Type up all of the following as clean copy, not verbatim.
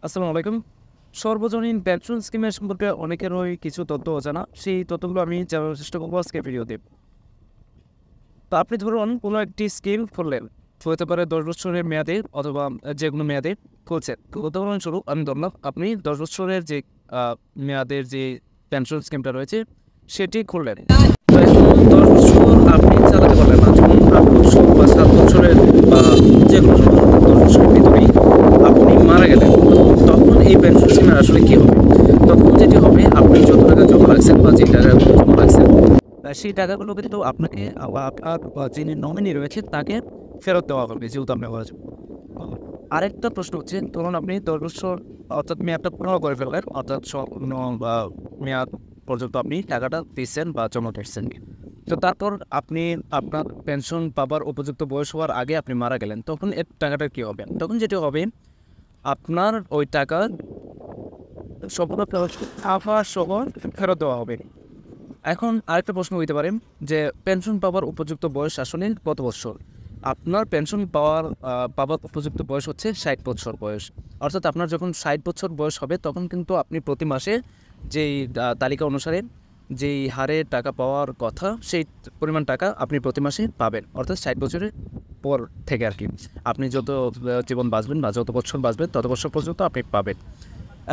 আসসালামু আলাইকুম। সর্বজনীন পেনশন স্কিমের সম্পর্কে অনেকেরই কিছু তথ্য অজানা। সেই তথ্যগুলো আমি জানার চেষ্টা করব আজকের ভিডিওতে। তো আপনি ধরুন কোনো একটি স্কিম খুললেন। হতে পারে ১০ বছরের মেয়াদে অথবা যেকোনো মেয়াদে খুলছেন। তো উদাহরণস্বরূপ আমি ধরলাম আপনি ১০ বছরের যে আ মেয়াদের যে পেনশন স্কিমটা রয়েছে সেটি খুললেন। তো এখন ১০ বছর আপনি চালাতে পারলেন না। যখন ৮ বছর বা ৭ বছরের বা যেকোনো সময় ১০ বছরের ভিতরেই আপনি মারা গেলেন। তখন এই পেনশন স্কিমের আসলে কী হবে? তখন যেটি হবে আপনি যত টাকা জমা রাখছেন বা যে টাকাগুলো জমা রাখছেন সেই টাকাগুলো কিন্তু আপনাকে বা আপনার যিনি নমিনি রয়েছে তাকে ফেরত দেওয়া হবে যেহেতু আপনি মারা যাবেন। আরেকটা প্রশ্ন হচ্ছে ধরুন আপনি ১০ বছর অর্থাৎ মেয়াদটা পূর্ণ করে ফেললেন অর্থাৎ সম্পূর্ণ বা মেয়াদ পর্যন্ত আপনি টাকাটা দিচ্ছেন বা জমা করছেন। তো তারপর আপনি আপনার পেনশন পাবার উপযুক্ত বয়স হওয়ার আগে আপনি মারা গেলেন। তখন এর টাকাটা কী হবে? তখন যেটি হবে আপনার ওই টাকা সম্পূর্ণ আফা সহ ফেরত দেওয়া হবে। এখন আরেকটা প্রশ্ন হইতে পারে যে পেনশন পাওয়ার উপযুক্ত বয়স আসলে কত বৎসর? আপনার পেনশন পাওয়ার উপযুক্ত বয়স হচ্ছে ৬০ বৎসর বয়স। অর্থাৎ আপনার যখন ৬০ বছর বয়স হবে তখন কিন্তু আপনি প্রতি মাসে যেই তালিকা অনুসারে যেই হারে টাকা পাওয়ার কথা সেই পরিমাণ টাকা আপনি প্রতি মাসে পাবেন। অর্থাৎ ৬০ বছরের পর থেকে আরকি। আপনি যত জীবন বাঁচবেন বা যত বছর বাঁচবেন তত বছর পর্যন্ত আপনি পাবেন।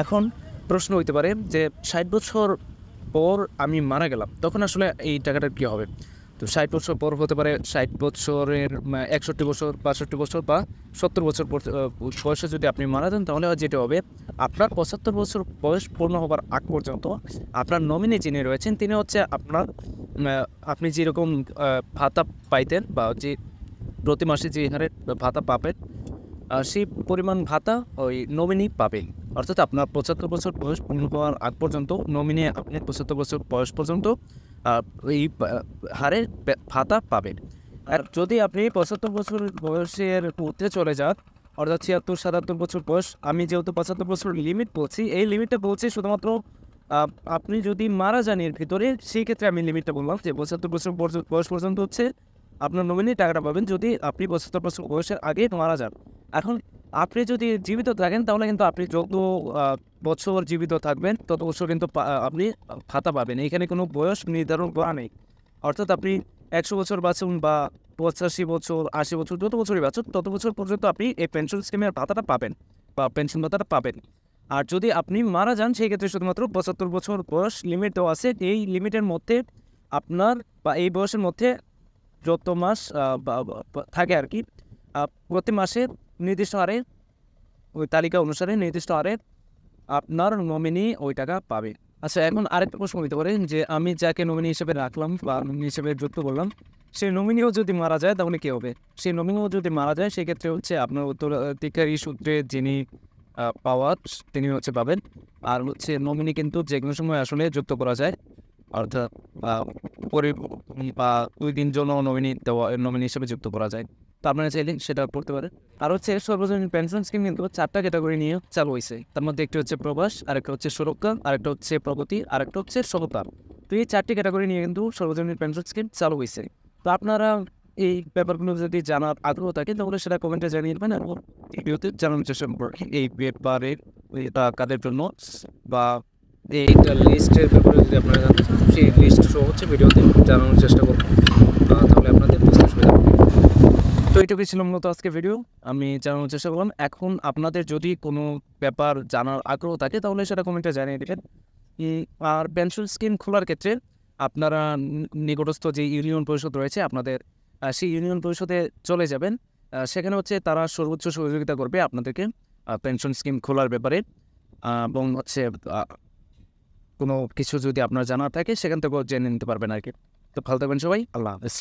এখন প্রশ্ন হইতে পারে যে ৬০ বছর পর আমি মারা গেলাম, তখন আসলে এই টাকাটার কী হবে? তো ৬০ বছর পর হতে পারে ৬০ বছরের ৬১ বছর, ৬২ বছর বা ৭০ বছর বয়সে যদি আপনি মারা যান তাহলে যেটা হবে আপনার ৭৫ বছর বয়স পূর্ণ হবার আগ পর্যন্ত আপনার নমিনি যিনি রয়েছেন তিনি হচ্ছে আপনার আপনি যেরকম ভাতা পাইতেন বা যে প্রতি মাসে যে হারে ভাতা পাবেন সেই পরিমাণ ভাতা ওই নমিনি পাবে। অর্থাৎ আপনার ৭৫ বছর বয়স পূর্ণ হওয়ার আগ পর্যন্ত নমিনি আপনি ৭৫ বছর বয়স পর্যন্ত এই হারে ভাতা পাবেন। আর যদি আপনি ৭৫ বছর বয়সের ঊর্ধ্বে চলে যান, অর্থাৎ ৭৬-৭৭ বছর বয়স, আমি যেহেতু ৭৫ বছর লিমিট বলছি, এই লিমিটটা বলছি শুধুমাত্র আ আপনি যদি মারা যান এর ভিতরে, সেই ক্ষেত্রে আমি লিমিটটা বললাম যে ৭৫ বছর বয়স পর্যন্ত হচ্ছে আপনার নমিনি টাকাটা পাবেন যদি আপনি ৭৫ বছর বয়সের আগে মারা যান। এখন আপনি যদি জীবিত থাকেন তাহলে কিন্তু আপনি যত আ বছর জীবিত থাকবেন তত বছর কিন্তু আপনি ভাতা পাবেন। এইখানে কোনো বয়স নির্ধারণ করা নেই। অর্থাৎ আপনি ১০০ বছর বাঁচুন বা ৮৫ বছর, ৮০ বছর যত বছরই বাঁচুন তত বছর পর্যন্ত আপনি এই পেনশন স্কিমের ভাতাটা পাবেন বা পেনশন ভাতাটা পাবেন। আর যদি আপনি মারা যান সেই ক্ষেত্রে শুধুমাত্র ৭৫ বছর বয়স লিমিট দেওয়া আছে। এই লিমিটের মধ্যে আপনার বা এই বয়সের মধ্যে যত মাস বা থাকে আরকি প্রতি মাসে নির্দিষ্ট হারে ওই তালিকা অনুসারে নির্দিষ্ট হারে আপনার নমিনি ওই টাকা পাবে। আচ্ছা এখন আরেকটা প্রশ্ন হইতে পারে যে আমি যাকে নমিনি হিসেবে রাখলাম বা নমিনি হিসেবে যুক্ত করলাম, সেই নমিনিও যদি মারা যায় তাহলে কী হবে? সেই নমিনিও যদি মারা যায় সেক্ষেত্রে হচ্ছে আপনার উত্তরাধিকারী সূত্রে যিনি পাওয়ার তিনি হচ্ছে পাবেন। আর হচ্ছে নমিনি কিন্তু যেকোনো সময় আসলে যুক্ত করা যায়। অর্থাৎ আ পরি বা ২ দিন জন্য নমিনি হিসেবে যুক্ত করা যায়। তো আপনারা চাইলে সেটা করতে পারেন। আর হচ্ছে সর্বজনীন পেনশন স্কিম কিন্তু ৪ টা ক্যাটাগরি নিয়ে চালু হইছে। তার মধ্যে একটি হচ্ছে প্রবাস, আরেকটা হচ্ছে সুরক্ষা, আরেকটা হচ্ছে প্রগতি, আরেকটা হচ্ছে সমতা। তো এই ৪ টি ক্যাটাগরি নিয়ে কিন্তু সর্বজনীন পেনশন স্কিম চালু হইছে। তো আপনারা এই ব্যাপারগুলো যদি জানার আগ্রহ থাকে তাহলে সেটা কমেন্টে জানিয়ে দেবেন এবং ভিডিওতে জানানোর চেষ্টা করব এই ব্যাপারে এটা কাদের জন্য বা এইটা লিস্টের ব্যাপারে যদি আপনারা জানতে চান সেই লিস্ট শো হচ্ছে ভিডিওতে জানানোর চেষ্টা করব। তাহলে আপনাদের বুঝতে সুবিধা হবে। তো এইটুকুই ছিল মূলত আজকের ভিডিও। আমি জানানোর চেষ্টা করলাম। এখন আপনাদের যদি কোনো ব্যাপার জানার আগ্রহ থাকে তাহলে সেটা কমেন্টে জানিয়ে দেবেন। আর পেনশন স্কিম খোলার ক্ষেত্রে আপনারা নিকটস্থ যে ইউনিয়ন পরিষদ রয়েছে আপনাদের সেই ইউনিয়ন পরিষদে চলে যাবেন। সেখানে হচ্ছে তারা সর্বোচ্চ সহযোগিতা করবে আপনাদেরকে পেনশন স্কিম খোলার ব্যাপারে এবং হচ্ছে কোনো কিছু যদি আপনার জানার থাকে সেখান থেকেও জেনে নিতে পারবেন আরকি। তো ভালো থাকবেন সবাই। আল্লাহ হাফেজ।